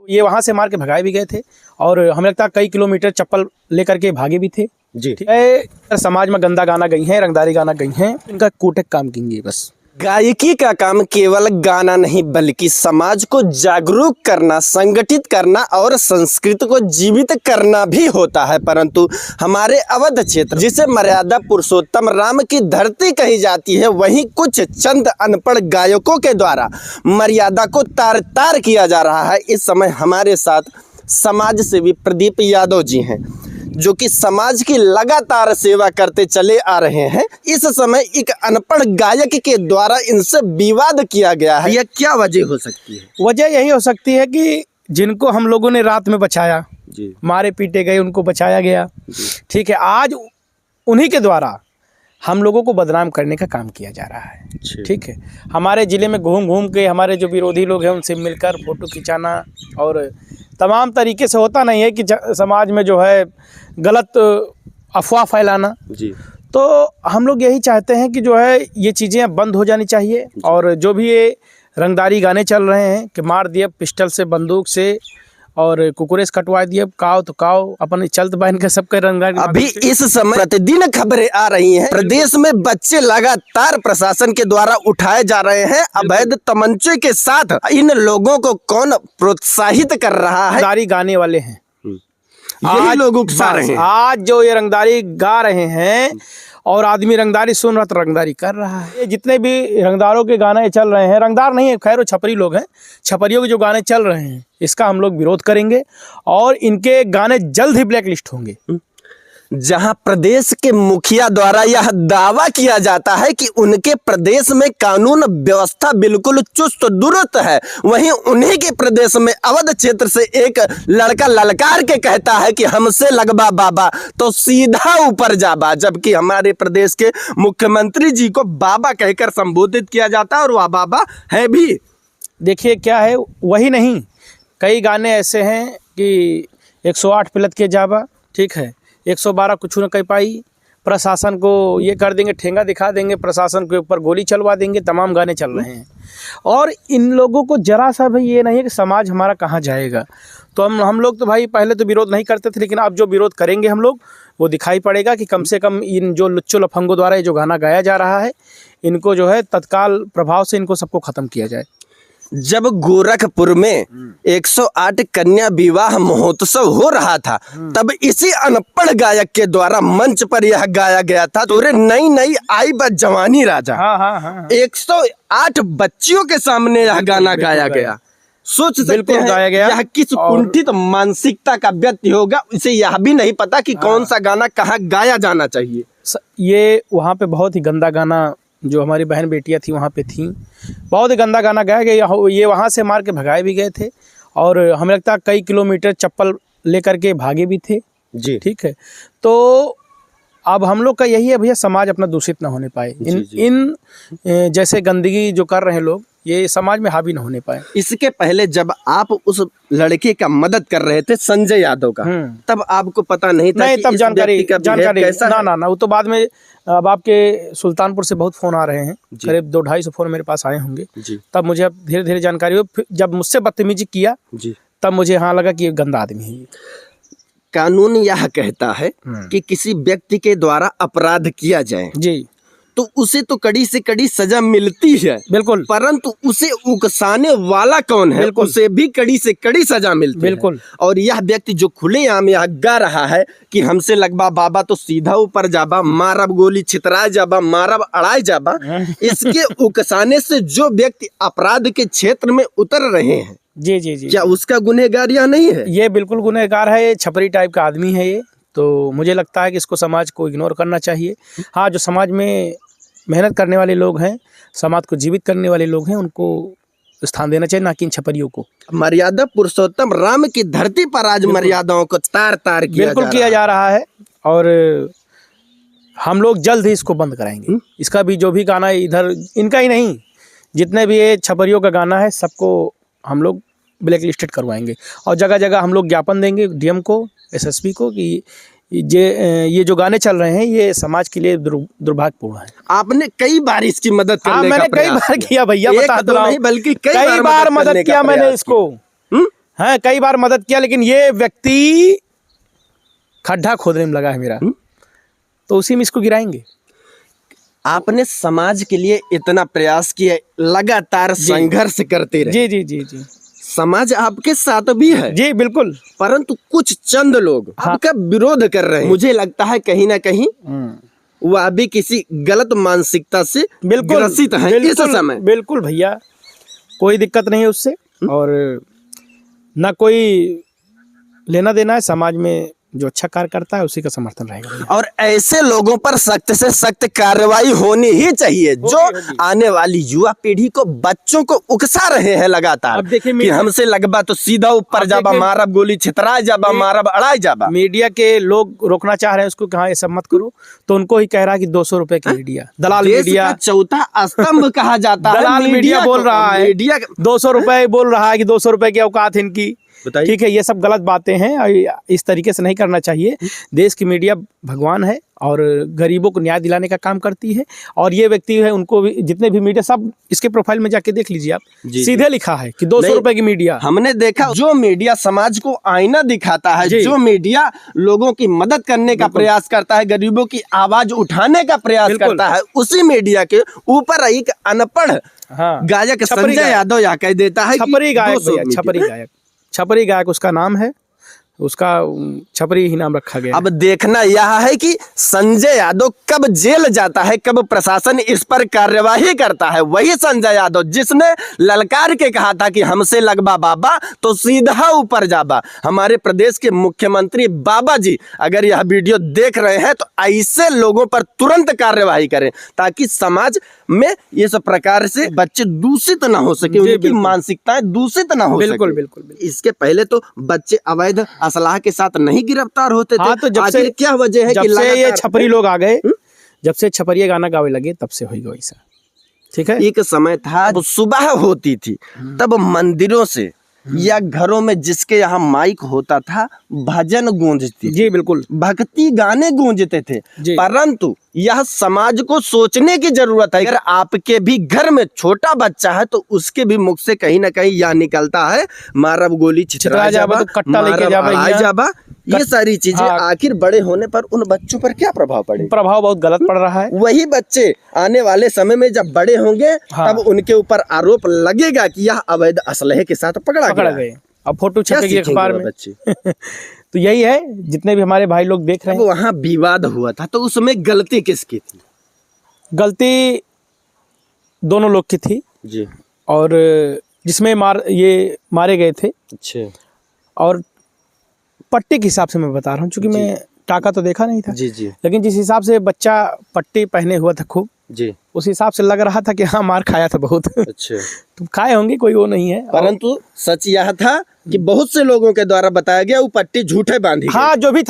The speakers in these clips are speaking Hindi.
ये वहाँ से मार के भगाए भी गए थे और हमें लगता है कई किलोमीटर चप्पल लेकर के भागे भी थे जी। ठीक है। समाज में गंदा गाना गई हैं, रंगदारी गाना गई हैं, इनका कोटक काम किएंगे बस। गायकी का काम केवल गाना नहीं बल्कि समाज को जागरूक करना, संगठित करना और संस्कृति को जीवित करना भी होता है। परंतु हमारे अवध क्षेत्र जिसे मर्यादा पुरुषोत्तम राम की धरती कही जाती है, वहीं कुछ चंद अनपढ़ गायकों के द्वारा मर्यादा को तार तार किया जा रहा है। इस समय हमारे साथ समाज सेवी प्रदीप यादव जी हैं, जो कि समाज की लगातार सेवा करते चले आ रहे हैं। इस समय एक अनपढ़ गायक के द्वारा इनसे विवाद किया गया है। यह क्या वजह हो सकती है? वजह यही हो सकती है कि जिनको हम लोगों ने रात में बचाया जी। मारे पीटे गए, उनको बचाया गया ठीक है, आज उन्हीं के द्वारा हम लोगों को बदनाम करने का काम किया जा रहा है ठीक है। हमारे ज़िले में घूम घूम के हमारे जो विरोधी लोग हैं उनसे मिलकर फ़ोटो खिंचाना और तमाम तरीके से होता नहीं है कि समाज में जो है गलत अफवाह फैलाना जी। तो हम लोग यही चाहते हैं कि जो है ये चीज़ें बंद हो जानी चाहिए। और जो भी ये रंगदारी गाने चल रहे हैं कि मार दिए पिस्टल से, बंदूक से और कुकुरेस कटवा दिए, काव तो काव अपन चलत बहन के सबके रंगदारी। अभी इस समय प्रतिदिन खबरें आ रही हैं, प्रदेश में बच्चे लगातार प्रशासन के द्वारा उठाए जा रहे हैं। अवैध तमंचे के साथ इन लोगों को कौन प्रोत्साहित कर रहा है? रंगदारी गाने वाले हैं आज लोग उकसा रहे हैं। आज जो ये रंगदारी गा रहे हैं और आदमी रंगदारी सुन रहा तो रंगदारी कर रहा है। ये जितने भी रंगदारों के गाने चल रहे हैं, रंगदार नहीं है खैर, वो छपरी लोग हैं, छपरियों के जो गाने चल रहे हैं इसका हम लोग विरोध करेंगे और इनके गाने जल्द ही ब्लैक लिस्ट होंगे। जहां प्रदेश के मुखिया द्वारा यह दावा किया जाता है कि उनके प्रदेश में कानून व्यवस्था बिल्कुल चुस्त दुरुस्त है, वहीं उन्हीं के प्रदेश में अवध क्षेत्र से एक लड़का ललकार के कहता है कि हमसे लगबा बाबा तो सीधा ऊपर जाबा, जबकि हमारे प्रदेश के मुख्यमंत्री जी को बाबा कहकर संबोधित किया जाता है और वह बाबा है भी। देखिए क्या है, वही नहीं कई गाने ऐसे हैं कि 108 पिलत के जाबा ठीक है, 112 कुछ न कह पाई, प्रशासन को ये कर देंगे, ठेंगा दिखा देंगे, प्रशासन के ऊपर गोली चलवा देंगे, तमाम गाने चल रहे हैं। और इन लोगों को जरा सा भी ये नहीं है कि समाज हमारा कहाँ जाएगा। तो हम लोग तो भाई पहले तो विरोध नहीं करते थे, लेकिन अब जो विरोध करेंगे हम लोग वो दिखाई पड़ेगा कि कम से कम इन जो लुच्चो लफंगों द्वारा ये जो गाना गाया जा रहा है इनको जो है तत्काल प्रभाव से इनको सबको ख़त्म किया जाए। जब गोरखपुर में 108 कन्या विवाह महोत्सव हो रहा था, तब इसी अनपढ़ गायक के द्वारा मंच पर यह गाया गया था, तोरे नई नई आई बस जवानी राजा। हाँ। 108 बच्चियों के सामने यह गाना गाया गया। सोच सकते हैं गाया गया। यह किस कुंठित मानसिकता का व्यक्ति होगा, इसे यह भी नहीं पता कि कौन सा गाना कहाँ गाया जाना चाहिए। ये वहाँ पे बहुत ही गंदा गाना जो हमारी बहन बेटियां थी वहाँ पे थी, बहुत ही गंदा गाना गाया गया। ये वहाँ से मार के भगाए भी गए थे और हमें लगता है कई किलोमीटर चप्पल लेकर के भागे भी थे जी ठीक है। तो अब हम लोग का यही है भैया, समाज अपना दूषित ना होने पाए। इन जैसे गंदगी जो कर रहे हैं लोग ये समाज में हावी ना होने पाए। इसके पहले जब आप उस लड़के का मदद कर रहे थे संजय यादव का, तब आपको पता नहीं था? नहीं, कि तब जानकारी कैसा ना वो तो बाद में। अब आपके सुल्तानपुर से बहुत फ़ोन आ रहे हैं, करीब 200-250 फ़ोन मेरे पास आए होंगे, तब मुझे अब धीरे धीरे जानकारी हुई। फिर जब मुझसे बदतमीजी किया तब मुझे हाँ लगा कि ये गंदा आदमी है। कानून यह कहता है कि किसी व्यक्ति के द्वारा अपराध किया जाए जी तो उसे तो कड़ी से कड़ी सजा मिलती है, बिल्कुल, परंतु उसे उकसाने वाला कौन है, उसे भी कड़ी से कड़ी सजा मिलती है, बिल्कुल। और यह व्यक्ति जो खुलेआम यह गा रहा है कि हमसे लगबा बाबा तो सीधा ऊपर जाबा, मारब गोली छितराए जाबा, मारब अड़ाए जाबा, इसके उकसाने से जो व्यक्ति अपराध के क्षेत्र में उतर रहे हैं जी, क्या उसका गुनहगार या नहीं है? ये बिल्कुल गुनहगार है, ये छपरी टाइप का आदमी है ये। तो मुझे लगता है कि इसको समाज को इग्नोर करना चाहिए। हाँ, जो समाज में मेहनत करने वाले लोग हैं, समाज को जीवित करने वाले लोग हैं, उनको स्थान देना चाहिए, ना कि इन छपरियों को। मर्यादा पुरुषोत्तम राम की धरती पर आज मर्यादाओं को तार तार किया जा रहा है और हम लोग जल्द ही इसको बंद कराएंगे। इसका भी जो भी गाना है इधर, इनका ही नहीं, जितने भी ये छपरियों का गाना है सबको हम लोग ब्लैक लिस्टेड करवाएंगे और जगह जगह हम लोग ज्ञापन देंगे डीएम को, एसएसपी को कि ये जो गाने चल रहे हैं ये समाज के लिए दुर्भाग्यपूर्ण है। आपने कई बार इसकी मदद करने मैंने कई बार किया भैया, बता दो नहीं, बल्कि कई बार मदद किया मैंने इसको। हैं, कई बार मदद किया, लेकिन ये व्यक्ति खड्डा खोदने में लगा है मेरा, तो उसी में इसको गिराएंगे। आपने समाज के लिए इतना प्रयास किया, लगातार संघर्ष करते रहे। जी जी जी जी समाज आपके साथ भी है जी, बिल्कुल। परंतु कुछ चंद लोग हाँ। आपका विरोध कर रहे हैं। मुझे लगता है कहीं ना कहीं वह भी किसी गलत मानसिकता से बिल्कुल ग्रसित है इस समय। बिल्कुल भैया, कोई दिक्कत नहीं है उससे, और ना कोई लेना देना है। समाज में जो अच्छा कार्य करता है उसी का समर्थन रहेगा भैया। और ऐसे लोगों पर सख्त से सख्त कार्रवाई होनी ही चाहिए, जो आने वाली युवा पीढ़ी को, बच्चों को उकसा रहे हैं लगातार। अब देखिए कि हमसे लगबा तो सीधा ऊपर जाबा, मारब गोली छितरा जाबा, मारब अड़ाई जाबा। मीडिया के लोग रोकना चाह रहे हैं उसको कि हाँ ये सब मत करो, तो उनको ही कह रहा है कि 200 रुपए की मीडिया, दलाल देश मीडिया, का चौथा स्तंभ कहा जाता है। दलाल मीडिया बोल रहा है, मीडिया 200 रुपए बोल रहा है कि 200 रुपए की औकात है इनकी। बताइए। ठीक है, ये सब गलत बातें हैं और इस तरीके से नहीं करना चाहिए। देश की मीडिया भगवान है और गरीबों को न्याय दिलाने का काम करती है। और ये व्यक्ति है, उनको भी, जितने भी मीडिया, सब इसके प्रोफाइल में जाके देख लीजिए आप, सीधे लिखा है कि 200 रुपए की मीडिया। हमने देखा जो मीडिया समाज को आईना दिखाता है, जो मीडिया लोगों की मदद करने का प्रयास करता है, गरीबों की आवाज उठाने का प्रयास करता है, उसी मीडिया के ऊपर एक अनपढ़ गायक संजय यादव या कह देता है छपरी गायक, छपरी गायक उसका नाम है, उसका छपरी ही नाम रखा गया। अब देखना यह है कि संजय यादव कब जेल जाता है, कब प्रशासन इस पर कार्यवाही करता है। वही संजय यादव जिसने ललकार के कहा था कि हमसे लगबा बाबा तो सीधा ऊपर जाबा। हमारे प्रदेश के मुख्यमंत्री बाबा जी अगर यह वीडियो देख रहे हैं तो ऐसे लोगों पर तुरंत कार्यवाही करें, ताकि समाज में इस प्रकार से बच्चे दूषित ना हो सके, उनकी मानसिकताएं दूषित ना हो सके। बिल्कुल बिल्कुल। इसके पहले तो बच्चे अवैध असलाह के साथ नहीं गिरफ्तार होते थे। तो जब से क्या वजह है जब कि से ये छपरी लोग आ गए, जब से छपरिया गाना गावे लगे, तब से होगा वैसा। ठीक है, एक समय था सुबह होती थी तब मंदिरों से या घरों में जिसके यहाँ माइक होता था भजन गूंजती, जी बिल्कुल, भक्ति गाने गूंजते थे। परंतु यह समाज को सोचने की जरूरत है। अगर आपके भी घर में छोटा बच्चा है तो उसके भी मुख से कहीं ना कहीं यह निकलता है मारब गोली छितरा जाबा, तो कट्टा लेके जाबा। ये सारी चीजें आखिर बड़े होने पर उन बच्चों पर क्या प्रभाव पड़ेगा? प्रभाव बहुत गलत पड़ रहा है। वही बच्चे आने वाले समय में जब बड़े होंगे तब उनके ऊपर आरोप लगेगा कि यह अवैध असलहे के साथ पकड़ा गया। अब फोटो छपेगी अखबार में बच्चे। तो यही है, जितने भी हमारे भाई लोग देख रहे हैं। वहाँ विवाद हुआ था तो उसमें गलती किसकी थी? गलती दोनों लोग की थी जी। और जिसमें ये मारे गए थे। अच्छा। और पट्टी के हिसाब से मैं बता रहा हूँ, क्योंकि मैं टाका तो देखा नहीं था। जी जी। लेकिन जिस हिसाब से बच्चा पट्टी पहने हुआ था खूब जी, उस हिसाब से लग रहा था कि हाँ मार खाया था बहुत। अच्छा। तो खाए होंगे, कोई वो नहीं है। परंतु सच यह था कि बहुत से लोगों के द्वारा बताया गया वो पट्टी झूठे बांधी। हाँ, जो भी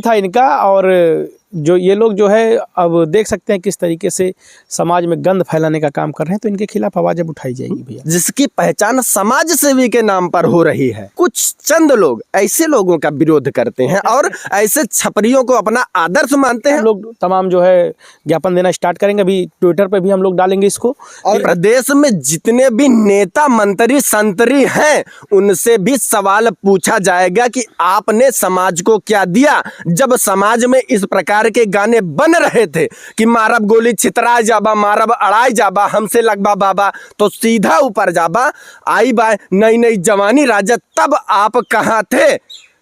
था इनका और जो ये लोग जो है, अब देख सकते हैं किस तरीके से समाज में गंद फैलाने का काम कर रहे हैं, तो इनके खिलाफ आवाज अब उठाई जाएगी भैया। जिसकी पहचान समाज सेवी के नाम पर हो रही है। कुछ चंद लोग ऐसे लोगों का विरोध करते हैं और ऐसे छपरियों को अपना आदर्श मानते हैं। हम लोग तमाम जो है ज्ञापन देना स्टार्ट करेंगे, अभी ट्विटर पे भी हम लोग डालेंगे इसको। और प्रदेश में जितने भी नेता मंत्री संतरी हैं उनसे भी सवाल पूछा जाएगा कि आपने समाज को क्या दिया, जब समाज में इस प्रकार के गाने बन रहे थे कि मारब गोली छितरा जाबा, मारब अड़ाई जाबा, हमसे लगबा बाबा तो सीधा ऊपर जाबा, आई बा नई नई जवानी राजा, तब आप कहां थे?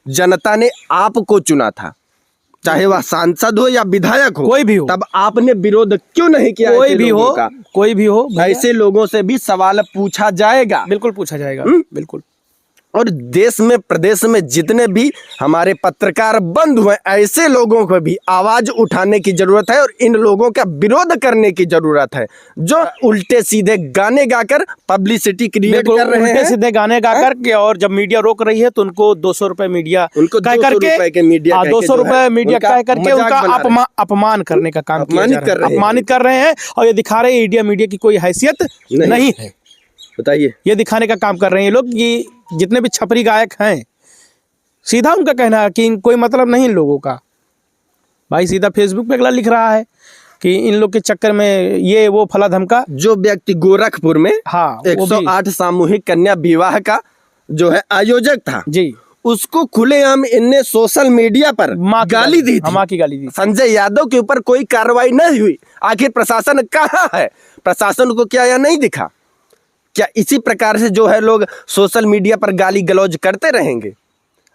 जनता ने आपको चुना था, चाहे वह सांसद हो या विधायक हो, कोई भी हो, तब आपने विरोध क्यों नहीं किया? कोई भी हो, ऐसे लोगों से भी सवाल पूछा जाएगा। बिल्कुल पूछा जाएगा, बिल्कुल। और देश में प्रदेश में जितने भी हमारे पत्रकार बंद हुए, ऐसे लोगों को भी आवाज उठाने की जरूरत है और इन लोगों का विरोध करने की जरूरत है, जो उल्टे सीधे गाने गाकर पब्लिसिटी क्रिएट कर रहे हैं। उल्टे सीधे गाने गाकर के, और जब मीडिया रोक रही है तो उनको 200 रुपए मीडिया उनको कह करके, 200 रुपए मीडिया कह करके उनका अपमान करने का काम अपमानित कर रहे हैं। और ये दिखा रहे हैं इंडिया मीडिया की कोई हैसियत नहीं है। बताइए, ये दिखाने का काम कर रहे हैं ये लोग कि जितने भी छपरी गायक हैं, सीधा उनका कहना है कि कोई मतलब नहीं इन लोगों का। भाई सीधा फेसबुक पे अगला लिख रहा है कि इन लोग के चक्कर में ये वो फला धमका। जो व्यक्ति गोरखपुर में 108 सामूहिक कन्या विवाह का जो है आयोजक था जी, उसको खुलेआम इनने सोशल मीडिया पर गाली दी थी। माँ की गाली दी। संजय यादव के ऊपर कोई कार्रवाई नहीं हुई। आखिर प्रशासन कहाँ है? प्रशासन को क्या यह नहीं दिखा? क्या इसी प्रकार से जो है लोग सोशल मीडिया पर गाली गलौज करते रहेंगे?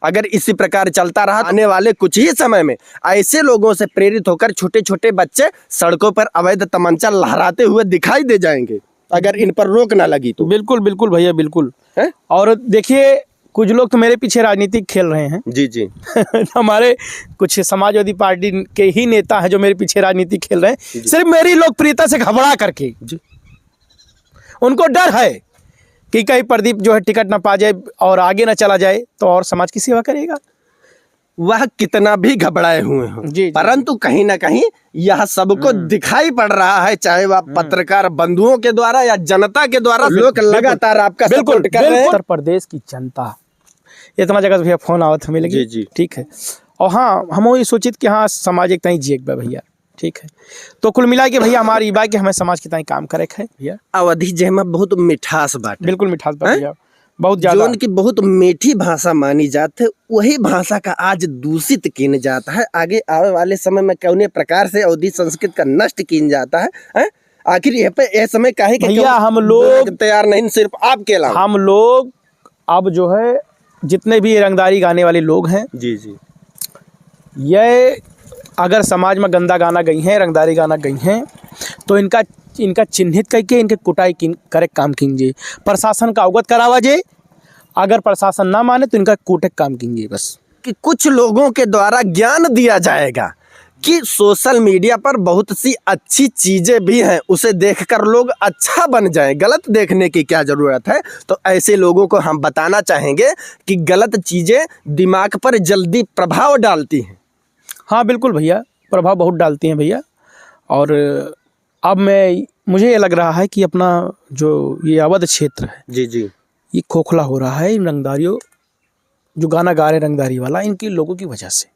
अगर इसी प्रकार चलता रहा आने वाले कुछ ही समय में ऐसे लोगों से प्रेरित होकर छोटे छोटे बच्चे सड़कों पर अवैध तमंचा लहराते हुए दिखाई दे जाएंगे, अगर इन पर रोक ना लगी तो। बिल्कुल बिल्कुल भैया, बिल्कुल है? और देखिए कुछ लोग तो मेरे पीछे राजनीति खेल रहे हैं। जी जी। हमारे कुछ समाजवादी पार्टी के ही नेता हैं जो मेरे पीछे राजनीति खेल रहे हैं, सिर्फ मेरी लोकप्रियता से घबरा करके। जी। उनको डर है कि कहीं प्रदीप जो है टिकट ना पा जाए और आगे ना चला जाए तो और समाज की सेवा करेगा। वह कितना भी घबराए हुए हों, जी, परंतु कहीं ना कहीं यह सबको दिखाई पड़ रहा है, चाहे वह पत्रकार बंधुओं के द्वारा या जनता के द्वारा। लोग लगातार आपका सपोर्ट कर रहे हैं। उत्तर प्रदेश की जनता, इतना जगह से भैया फोन आवत हमें लगी। जी। ठीक है, और हाँ हम वही सोचित कि हाँ समाज एक तहीं जिएक बा भैया। ठीक है, तो कुल मिला के भैया हमारी बा कि हमें समाज के तहीं काम करे है भैया। अवधि जहमा बहुत मिठास बात, बिल्कुल मिठास बा भैया, बहुत ज्यादा। जो की बहुत मीठी भाषा मानी जाती है, वही भाषा का आज दूषित किन जाता है। आगे आने वाले समय में कौने प्रकार से अवधि संस्कृत का नष्ट किन जाता है? आखिर यह पे यह समय काहे कि भैया हम लोग तैयार नहीं, सिर्फ आपके अलावा हम लोग अब जो है जितने भी रंगदारी गाने वाले लोग हैं, जी जी, ये अगर समाज में गंदा गाना गई हैं, रंगदारी गाना गई हैं, तो इनका चिन्हित करके इनके कुटाई करे काम कीजिए, प्रशासन का अवगत करावा जे। अगर प्रशासन ना माने तो इनका कोटे काम कीजिए बस। कि कुछ लोगों के द्वारा ज्ञान दिया जाएगा कि सोशल मीडिया पर बहुत सी अच्छी चीजें भी हैं, उसे देखकर लोग अच्छा बन जाएं। गलत देखने की क्या जरूरत है? तो ऐसे लोगों को हम बताना चाहेंगे कि गलत चीजें दिमाग पर जल्दी प्रभाव डालती हैं। हाँ बिल्कुल भैया, प्रभाव बहुत डालती हैं भैया। और अब मुझे ये लग रहा है कि अपना जो ये अवध क्षेत्र है, जी जी, ये खोखला हो रहा है इन रंगदारियों, जो गाना गा रहे रंगदारी वाला, इनकी लोगों की वजह से।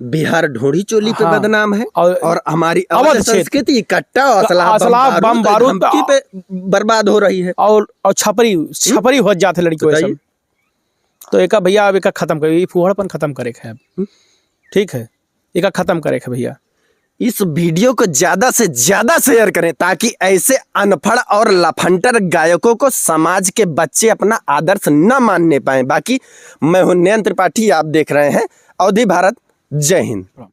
बिहार ढोड़ी चोली पे हाँ, बदनाम है और हमारी अवध संस्कृति इकट्ठा असला बम बारूद पे बर्बाद हो रही है। और छपरी हो जाते लड़कियों सब। तो एक भैया अब एक खत्म करे, फुहड़पन खत्म करे है अब। ठीक है, एक खत्म करे है भैया। इस वीडियो को ज्यादा से ज्यादा शेयर करें ताकि ऐसे अनपढ़ और लफंटर गायकों को समाज के बच्चे अपना आदर्श न मानने पाए। बाकी मैं हूं नयन त्रिपाठी, आप देख रहे हैं अवधि भारत। जय हिंद।